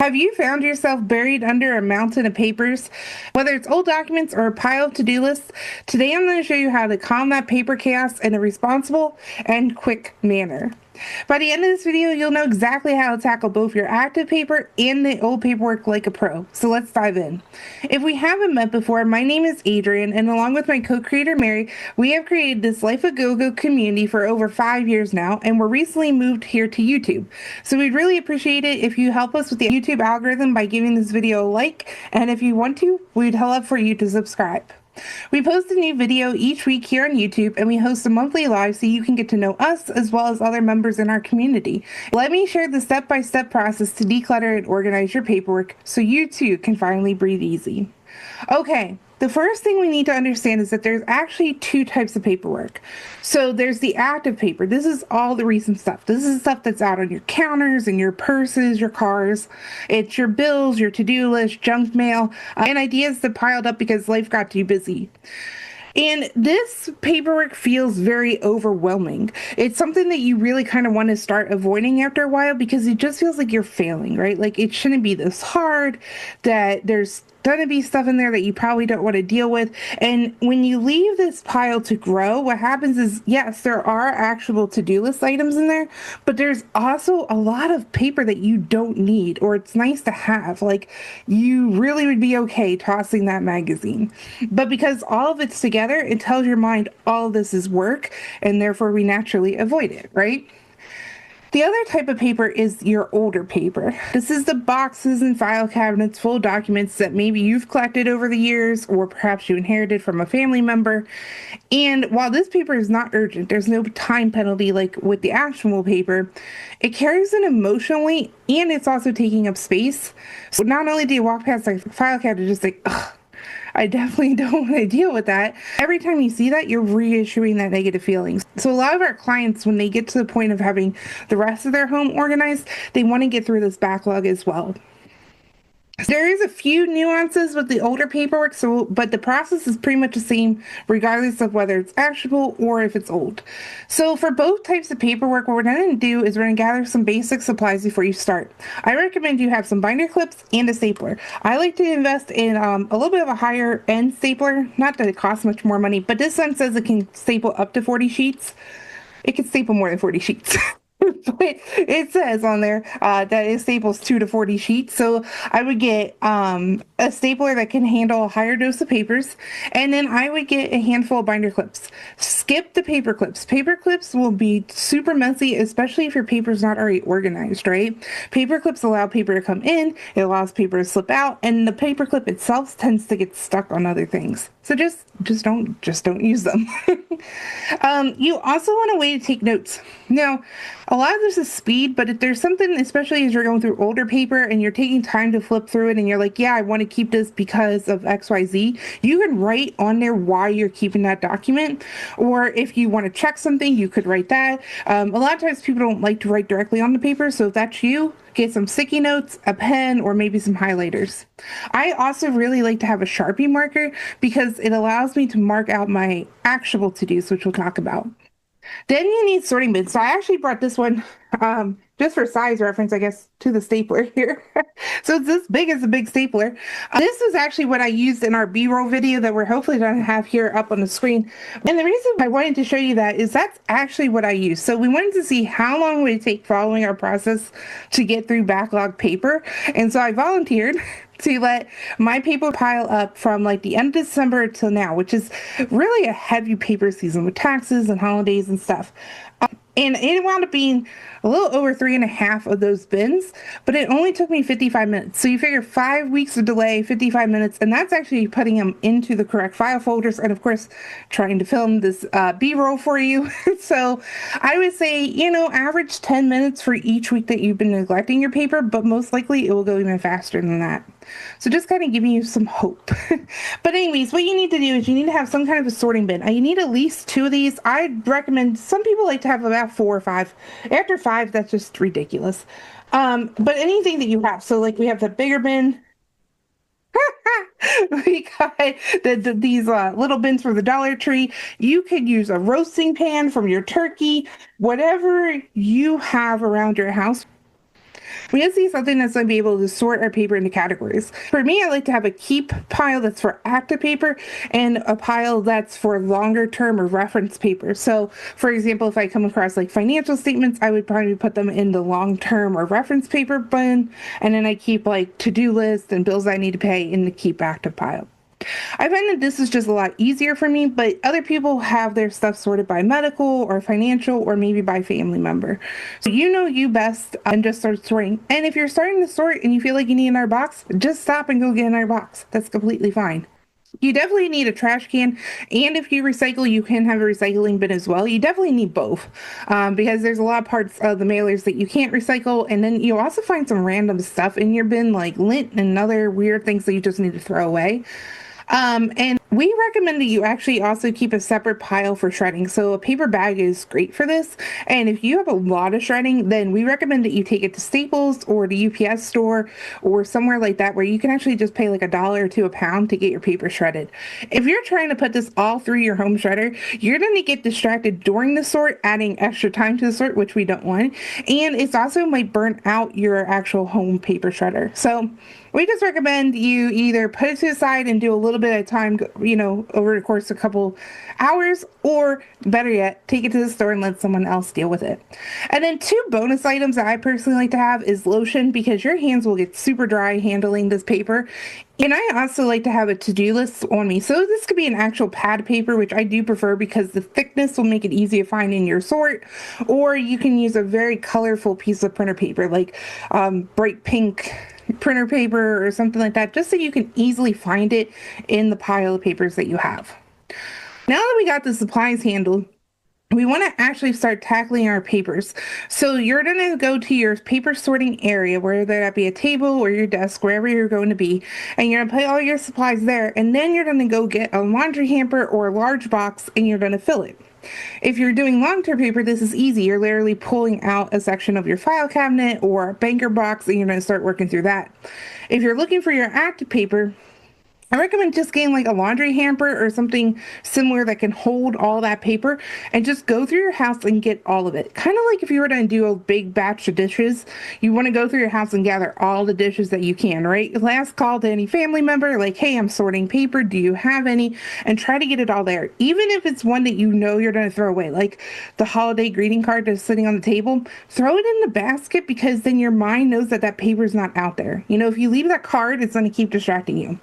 Have you found yourself buried under a mountain of papers? Whether it's old documents or a pile of to-do lists, today I'm going to show you how to calm that paper chaos in a responsible and quick manner. By the end of this video, you'll know exactly how to tackle both your active paper and the old paperwork like a pro. So let's dive in. If we haven't met before, my name is Adriane, and along with my co-creator Mary, we have created this Life a Go-Go community for over 5 years now, and we're recently moved here to YouTube. So we'd really appreciate it if you help us with the YouTube algorithm by giving this video a like, and if you want to, we'd love for you to subscribe. We post a new video each week here on YouTube, and we host a monthly live so you can get to know us as well as other members in our community. Let me share the step-by-step process to declutter and organize your paperwork so you too can finally breathe easy. Okay, the first thing we need to understand is that there's actually two types of paperwork. So there's the active paper. This is all the recent stuff. This is stuff that's out on your counters and your purses, your cars. It's your bills, your to-do list, junk mail, and ideas that piled up because life got too busy. And this paperwork feels very overwhelming. It's something that you really kind of want to start avoiding after a while because it just feels like you're failing, right? Like it shouldn't be this hard, that there's going to be stuff in there that you probably don't want to deal with. And when you leave this pile to grow, what happens is, yes, there are actual to-do list items in there, but there's also a lot of paper that you don't need, or it's nice to have. Like you really would be okay tossing that magazine. But because all of it's together, it tells your mind all of this is work, and therefore we naturally avoid it, right? The other type of paper is your older paper. This is the boxes and file cabinets full of documents that maybe you've collected over the years, or perhaps you inherited from a family member. And while this paper is not urgent, there's no time penalty like with the actual paper, it carries an emotional weight, and it's also taking up space. So not only do you walk past a file cabinet just like, ugh, I definitely don't want to deal with that. Every time you see that, you're reissuing that negative feelings. So a lot of our clients, when they get to the point of having the rest of their home organized, they want to get through this backlog as well. There is a few nuances with the older paperwork, but the process is pretty much the same regardless of whether it's actionable or if it's old. So for both types of paperwork, what we're going to do is we're going to gather some basic supplies before you start. I recommend you have some binder clips and a stapler. I like to invest in a little bit of a higher end stapler, not that it costs much more money, but this one says it can staple up to 40 sheets. It can staple more than 40 sheets. But it says on there that it staples 2 to 40 sheets. So I would get a stapler that can handle a higher dose of papers, and then I would get a handful of binder clips. Skip the paper clips. Paper clips will be super messy, especially if your paper is not already organized, right? Paper clips allow paper to come in, it allows paper to slip out, and the paper clip itself tends to get stuck on other things. So just don't use them. You also want a way to take notes. Now, a lot of this is speed, but if there's something, especially as you're going through older paper and you're taking time to flip through it and you're like, yeah, I want to keep this because of XYZ, you can write on there why you're keeping that document. Or if you want to check something, you could write that. A lot of times people don't like to write directly on the paper. So if that's you, get some sticky notes, a pen, or maybe some highlighters. I also really like to have a Sharpie marker because it allows me to mark out my actual to-dos, which we'll talk about. Then you need sorting bins. So I actually brought this one just for size reference, I guess, to the stapler here. So it's this big as a big stapler. This is actually what I used in our B-roll video that we're hopefully going to have here up on the screen. And the reason I wanted to show you that is that's actually what I use. So we wanted to see how long would it take following our process to get through backlog paper. And so I volunteered to let my paper pile up from like the end of December till now, which is really a heavy paper season with taxes and holidays and stuff. And it wound up being a little over 3.5 of those bins, but it only took me 55 minutes. So you figure 5 weeks of delay, 55 minutes, and that's actually putting them into the correct file folders and, of course, trying to film this B-roll for you. So I would say, average 10 minutes for each week that you've been neglecting your paper, but most likely it will go even faster than that. So just kind of giving you some hope. But anyways, what you need to do is you need to have some kind of a sorting bin. You need at least 2 of these. I'd recommend, some people like to have about 4 or 5. After 5, that's just ridiculous. But anything that you have. So like we have the bigger bin. We got these little bins for the Dollar Tree. You could use a roasting pan from your turkey, whatever you have around your house. We just need something that's going to be able to sort our paper into categories. For me, I like to have a keep pile that's for active paper and a pile that's for longer term or reference paper. So for example, if I come across like financial statements, I would probably put them in the long term or reference paper bin, and then I keep like to-do lists and bills I need to pay in the keep active pile. I find that this is just a lot easier for me, but other people have their stuff sorted by medical or financial or maybe by family member. So you know you best, and just start sorting. And if you're starting to sort and you feel like you need another box, just stop and go get another box. That's completely fine. You definitely need a trash can, and if you recycle, you can have a recycling bin as well. You definitely need both, because there's a lot of parts of the mailers that you can't recycle, and then you'll also find some random stuff in your bin like lint and other weird things that you just need to throw away. And we recommend that you actually also keep a separate pile for shredding. So a paper bag is great for this. And if you have a lot of shredding, then we recommend that you take it to Staples or the UPS store or somewhere like that where you can actually just pay like $1 or $2 a pound to get your paper shredded. If you're trying to put this all through your home shredder, you're going to get distracted during the sort, adding extra time to the sort, which we don't want. And it's also might burn out your actual home paper shredder. So we just recommend you either put it to the side and do a little bit of time, over the course of a couple hours, or better yet, take it to the store and let someone else deal with it. And then 2 bonus items that I personally like to have is lotion, because your hands will get super dry handling this paper. And I also like to have a to-do list on me. So this could be an actual pad paper, which I do prefer because the thickness will make it easy to find in your sort. Or you can use a very colorful piece of printer paper, like bright pink printer paper or something like that, just so you can easily find it in the pile of papers that you have. Now that we got the supplies handled, we want to actually start tackling our papers. So you're going to go to your paper sorting area, whether that be a table or your desk, wherever you're going to be, and you're going to put all your supplies there, and then you're going to go get a laundry hamper or a large box, and you're going to fill it. If you're doing long-term paper, this is easy. You're literally pulling out a section of your file cabinet or a banker box, and you're going to start working through that. If you're looking for your active paper, I recommend just getting like a laundry hamper or something similar that can hold all that paper, and just go through your house and get all of it. Kind of like if you were to do a big batch of dishes, you want to go through your house and gather all the dishes that you can, right? Last call to any family member, like, hey, I'm sorting paper. Do you have any? And try to get it all there. Even if it's one that you know you're going to throw away, like the holiday greeting card that's sitting on the table, throw it in the basket, because then your mind knows that that paper is not out there. If you leave that card, it's going to keep distracting you.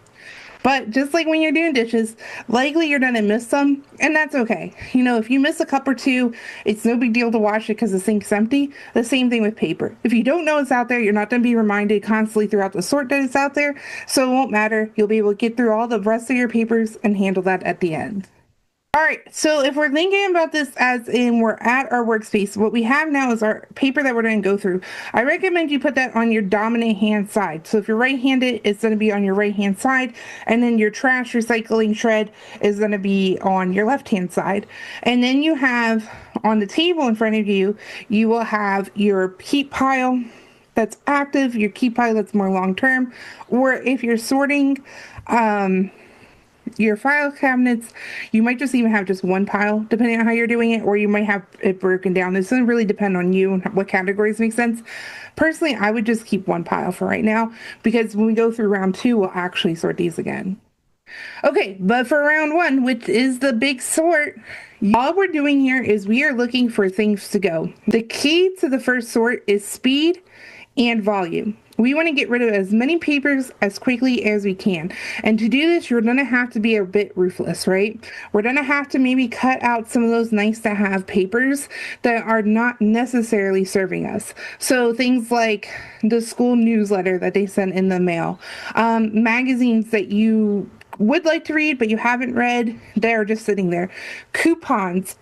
But just like when you're doing dishes, likely you're going to miss some, and that's okay. If you miss a cup or two, it's no big deal to wash it because the sink's empty. The same thing with paper. If you don't know it's out there, you're not going to be reminded constantly throughout the sort that it's out there, so it won't matter. You'll be able to get through all the rest of your papers and handle that at the end. All right, so if we're thinking about this as in we're at our workspace, what we have now is our paper that we're going to go through. I recommend you put that on your dominant hand side. So if you're right-handed, it's going to be on your right-hand side, and then your trash recycling shred is going to be on your left-hand side. And then you have on the table in front of you, you will have your keep pile that's active, your keep pile that's more long-term, or if you're sorting your file cabinets, you might just even have just one pile depending on how you're doing it, or you might have it broken down. This doesn't really depend on you and what categories make sense. Personally, I would just keep one pile for right now, because when we go through round 2, we'll actually sort these again. Okay, but for round 1, which is the big sort, all we're doing here is we are looking for things to go. The key to the first sort is speed and volume. We want to get rid of as many papers as quickly as we can. And to do this, you're going to have to be a bit ruthless, right? We're going to have to maybe cut out some of those nice to have papers that are not necessarily serving us. So things like the school newsletter that they send in the mail, magazines that you would like to read but you haven't read, they're just sitting there, coupons,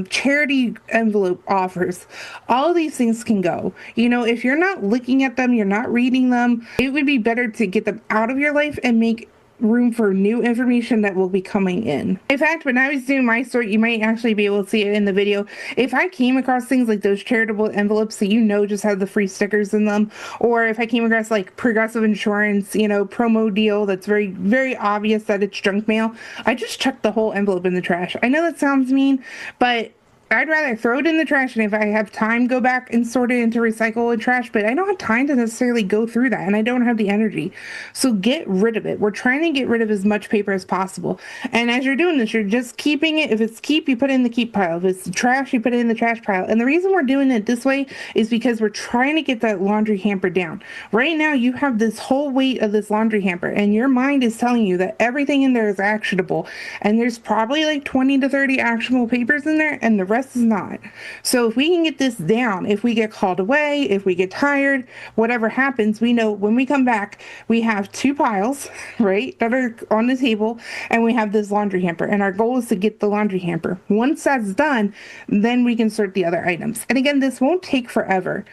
charity envelope offers, all of these things can go. If you're not looking at them, you're not reading them, it would be better to get them out of your life and make room for new information that will be coming in. In fact, when I was doing my sort, you might actually be able to see it in the video. If I came across things like those charitable envelopes that just have the free stickers in them, or if I came across like Progressive Insurance, promo deal that's very, very obvious that it's junk mail, I just chucked the whole envelope in the trash. I know that sounds mean, but I'd rather throw it in the trash, and if I have time, go back and sort it into recycle and trash, but I don't have time to necessarily go through that, and I don't have the energy. So get rid of it. We're trying to get rid of as much paper as possible. And as you're doing this, you're just keeping it. If it's keep, you put it in the keep pile. If it's trash, you put it in the trash pile. And the reason we're doing it this way is because we're trying to get that laundry hamper down. Right now, you have this whole weight of this laundry hamper, and your mind is telling you that everything in there is actionable. And there's probably like 20 to 30 actionable papers in there, and the rest is not. So if we can get this down, if we get called away, if we get tired, whatever happens, we know when we come back, we have two piles, right, that are on the table, and we have this laundry hamper. And our goal is to get the laundry hamper. Once that's done, then we can sort the other items. And again, this won't take forever.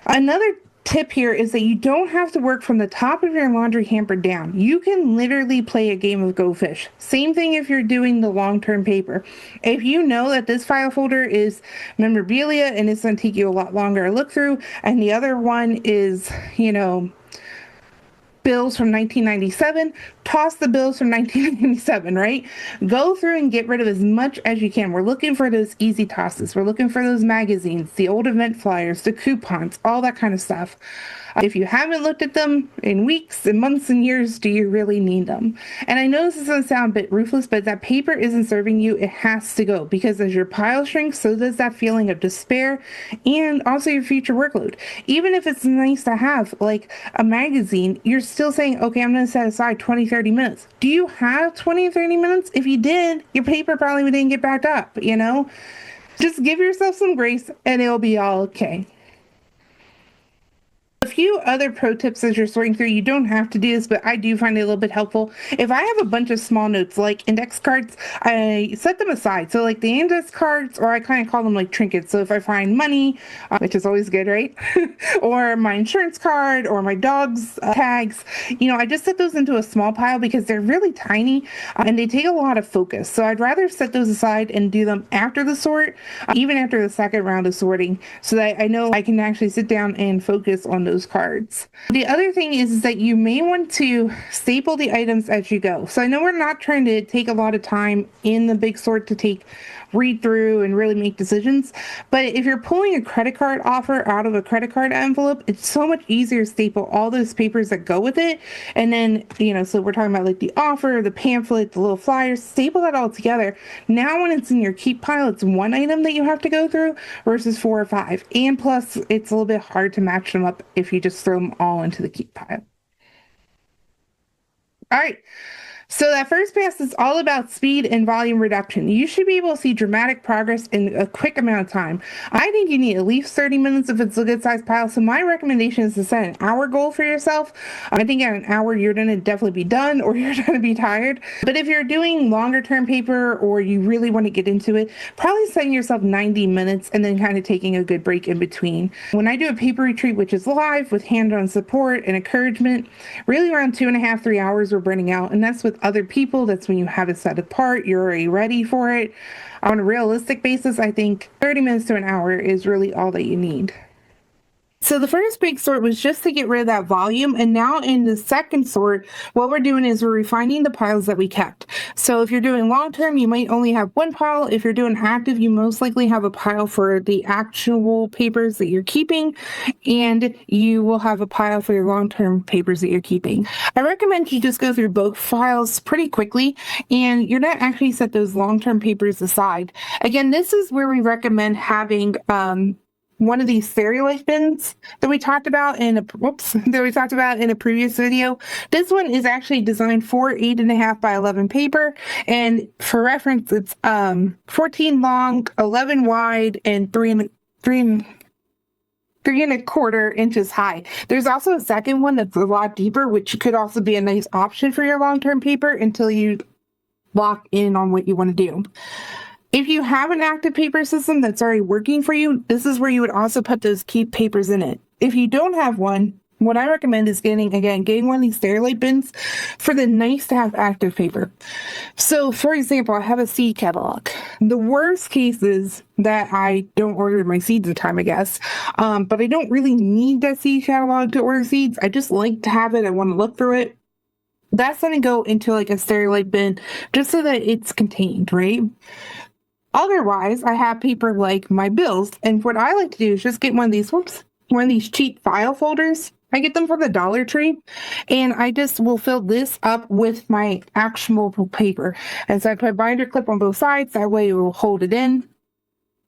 Another tip here is that you don't have to work from the top of your laundry hamper down. You can literally play a game of Go Fish. Same thing if you're doing the long-term paper. If you know that this file folder is memorabilia and it's going to take you a lot longer to look through, and the other one is, bills from 1997, toss the bills from 1997, right? Go through and get rid of as much as you can. We're looking for those easy tosses. We're looking for those magazines, the old event flyers, the coupons, all that kind of stuff. If you haven't looked at them in weeks and months and years, do you really need them? And I know this is going to sound a bit ruthless, but that paper isn't serving you. It has to go, because as your pile shrinks, so does that feeling of despair and also your future workload. Even if it's nice to have like a magazine, you're still saying, okay, I'm going to set aside 20, 30 minutes. Do you have 20 or 30 minutes? If you did, your paper probably didn't get backed up, Just give yourself some grace and it'll be all okay. A few other pro tips as you're sorting through. You don't have to do this, but I do find it a little bit helpful. If I have a bunch of small notes like index cards, I set them aside. So like the index cards, or I kind of call them like trinkets. So if I find money, which is always good, right? Or my insurance card or my dog's tags, I just set those into a small pile because they're really tiny and they take a lot of focus. So I'd rather set those aside and do them after the sort, even after the second round of sorting, so that I know I can actually sit down and focus on those cards. The other thing is that you may want to staple the items as you go. So I know we're not trying to take a lot of time in the big sort to read through and really make decisions, but if you're pulling a credit card offer out of a credit card envelope, it's so much easier to staple all those papers that go with it. And then, so we're talking about like the offer, the pamphlet, the little flyers, staple that all together. Now when it's in your keep pile, it's one item that you have to go through versus 4 or 5. And plus, it's a little bit hard to match them up if you just throw them all into the keep pile. All right. So that first pass is all about speed and volume reduction. You should be able to see dramatic progress in a quick amount of time. I think you need at least 30 minutes if it's a good sized pile. So my recommendation is to set an hour goal for yourself. I think at an hour, you're going to definitely be done or you're going to be tired. But if you're doing longer term paper or you really want to get into it, probably setting yourself 90 minutes and then kind of taking a good break in between. When I do a paper retreat, which is live with hands-on support and encouragement, really around 2.5, 3 hours, we're burning out. And that's with other people. That's when you have it set apart. You're already ready for it. On a realistic basis, I think 30 minutes to an hour is really all that you need. So the first big sort was just to get rid of that volume. And now in the second sort, what we're doing is we're refining the piles that we kept. So if you're doing long-term, you might only have one pile. If you're doing active, you most likely have a pile for the actual papers that you're keeping, and you will have a pile for your long-term papers that you're keeping. I recommend you just go through both files pretty quickly, and you're not actually set those long-term papers aside. Again, this is where we recommend having one of these Stereolite bins that we talked about in a previous video. This one is actually designed for 8.5 by 11 paper, and for reference, it's 14 long, 11 wide, and 3.25 inches high. There's also a second one that's a lot deeper, which could also be a nice option for your long-term paper until you lock in on what you want to do. If you have an active paper system that's already working for you, this is where you would also put those keep papers in it. If you don't have one, what I recommend is getting one of these Stereolite bins for the nice to have active paper. So for example, I have a seed catalog. The worst case is that I don't order my seeds in time, I guess. But I don't really need that seed catalog to order seeds. I just like to have it. I want to look through it. That's going to go into like a Stereolite bin just so that it's contained, right? Otherwise, I have paper like my bills. And what I like to do is just get one of these cheap file folders. I get them from the Dollar Tree, and I just will fill this up with my actual paper. And so I put a binder clip on both sides. That way it will hold it in.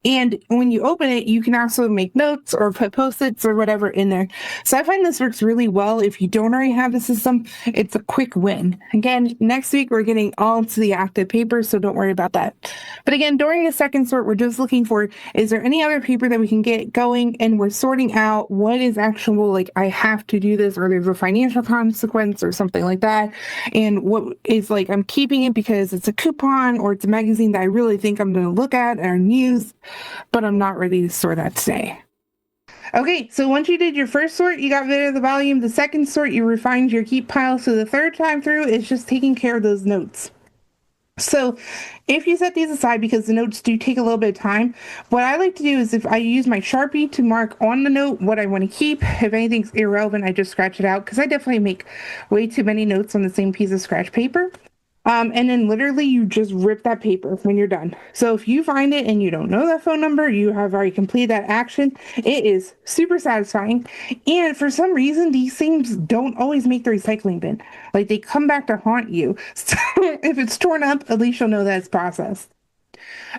And when you open it, you can also make notes or put post-its or whatever in there. So I find this works really well. If you don't already have the system, it's a quick win. Again, next week, we're getting all to the active paper, so don't worry about that. But again, during the second sort, we're just looking for, is there any other paper that we can get going? And we're sorting out what is actual, like, I have to do this, or there's a financial consequence or something like that. And what is like, I'm keeping it because it's a coupon or it's a magazine that I really think I'm going to look at and use, but I'm not ready to sort that today. Okay, so once you did your first sort, you got rid of the volume. The second sort, you refined your keep pile. So the third time through is just taking care of those notes. So if you set these aside, because the notes do take a little bit of time, what I like to do is if I use my Sharpie to mark on the note what I want to keep, if anything's irrelevant, I just scratch it out, because I definitely make way too many notes on the same piece of scratch paper. And then literally you just rip that paper when you're done. So if you find it and you don't know that phone number, you have already completed that action. It is super satisfying. And for some reason, these things don't always make the recycling bin. Like they come back to haunt you. So if it's torn up, at least you'll know that it's processed.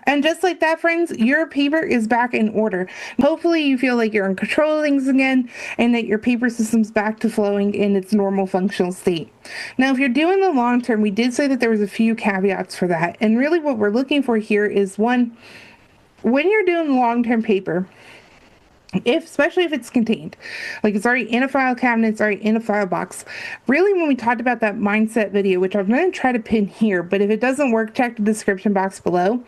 And just like that, friends, your paper is back in order. Hopefully you feel like you're in control of things again and that your paper system's back to flowing in its normal functional state. Now, if you're doing the long term, we did say that there was a few caveats for that. And really what we're looking for here is one, when you're doing long-term paper, especially if it's contained, like it's already in a file cabinet, it's already in a file box. Really, when we talked about that mindset video, which I'm going to try to pin here, but if it doesn't work, check the description box below.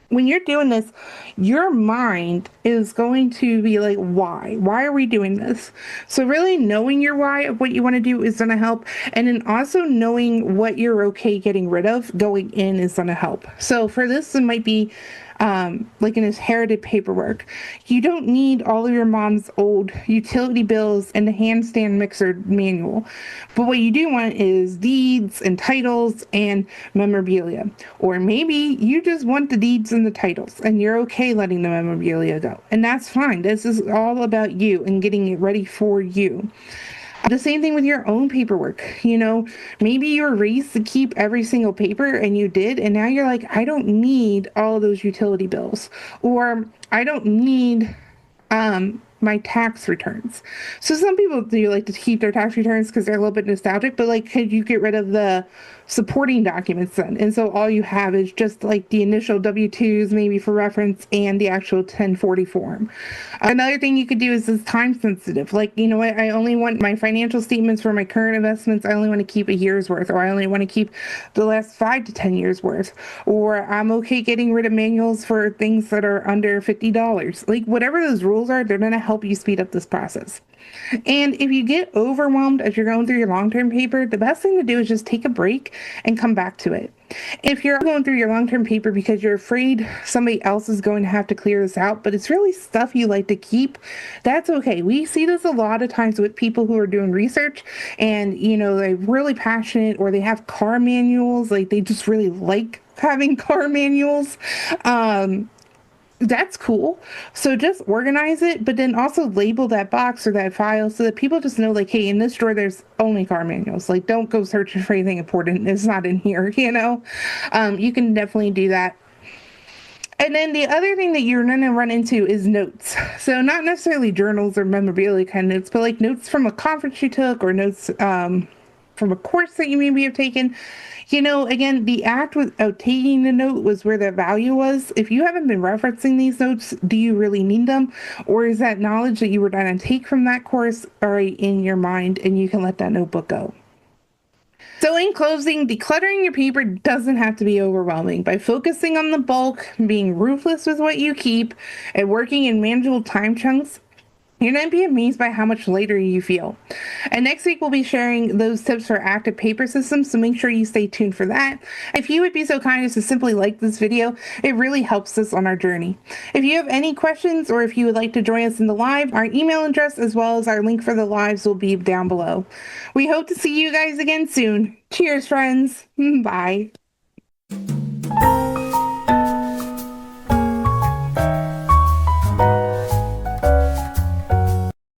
When you're doing this, your mind is going to be like, why? Why are we doing this? So really knowing your why of what you want to do is going to help. And then also knowing what you're okay getting rid of going in is going to help. So for this, it might be like an inherited paperwork. You don't need all of your mom's old utility bills and the handstand mixer manual. But what you do want is deeds and titles and memorabilia. Or maybe you just want the deeds and the titles and you're okay letting the memorabilia go. And that's fine. This is all about you and getting it ready for you. The same thing with your own paperwork. You know, maybe you were raised to keep every single paper and you did, and now you're like, I don't need all of those utility bills, or I don't need my tax returns. So some people do like to keep their tax returns because they're a little bit nostalgic, but like, could you get rid of the supporting documents then? And so all you have is just like the initial W-2s maybe for reference and the actual 1040 form. Another thing you could do is time sensitive. Like, you know what, I only want my financial statements for my current investments. I only want to keep a year's worth, or I only want to keep the last 5 to 10 years worth, or I'm okay getting rid of manuals for things that are under $50. Like whatever those rules are, they're going to help you speed up this process. And if you get overwhelmed as you're going through your long-term paper, the best thing to do is just take a break and come back to it. If you're going through your long-term paper because you're afraid somebody else is going to have to clear this out, but it's really stuff you like to keep, that's okay. We see this a lot of times with people who are doing research and, you know, they're really passionate, or they have car manuals, like they just really like having car manuals. That's cool. So just organize it, but then also label that box or that file so that people just know, like, hey, in this drawer, there's only car manuals. Like, don't go searching for anything important. It's not in here, you know? You can definitely do that. And then the other thing that you're going to run into is notes. So not necessarily journals or memorabilia kind of notes, but like notes from a conference you took, or notes from a course that you maybe have taken. You know, again, the act of taking the note was where the value was. If you haven't been referencing these notes, do you really need them? Or is that knowledge that you were going to take from that course already in your mind and you can let that notebook go? So in closing, decluttering your paper doesn't have to be overwhelming. By focusing on the bulk, being ruthless with what you keep, and working in manageable time chunks, you're going to be amazed by how much lighter you feel. And next week, we'll be sharing those tips for active paper systems, so make sure you stay tuned for that. If you would be so kind as to simply like this video, it really helps us on our journey. If you have any questions, or if you would like to join us in the live, our email address as well as our link for the lives will be down below. We hope to see you guys again soon. Cheers, friends. Bye.